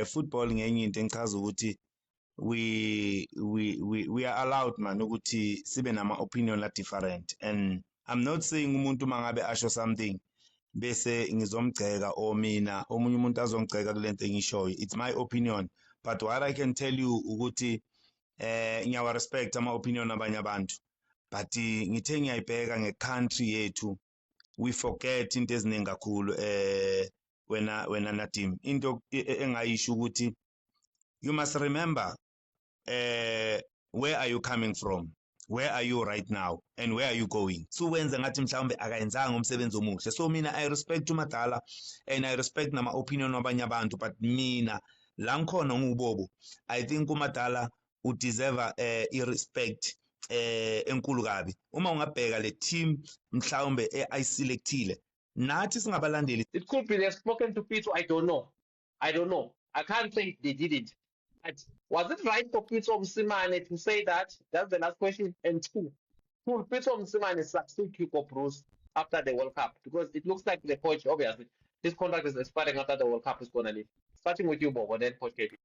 football ngenye into engichaza ukuthi we are allowed man ukuthi sibe nama opinion la different, and I'm not saying umuntu mangabe asho something bese ngizomgceka o mina omunye umuntu azongiceka kulento engishoyo. It's my opinion, but what I can tell you ukuthi ngiyawa respect ama opinion abanye abantu, but ngithe ngiyayibheka nge-country yethu we forget into eziningi kakhulu. Wena Nadim, into engayisho ukuthi you must remember where are you coming from, where are you right now, and where are you going. So wenze ngathi mhlawumbe akayenzanga umsebenzi omuhle. So mina I respect uMadala and I respect nama opinion wabanye abantu, but mina la ngikhona ngubobo, I think uMadala u deserve irespect enkulu kabi. Uma ungabheka le team mhlawumbe ayiselectile nathi singabalandeli. It could be they've spoken to Pitso. I don't know. I can't say they didn't. But was it right for Pitso Msimane to say that? That's the last question. And two, will Pitso Msimane succeed Hugo Bruce after the World Cup? Because it looks like the coach, obviously, his contract is expiring after the World Cup is going to leave. Starting with you, Bob, and then Coach KP.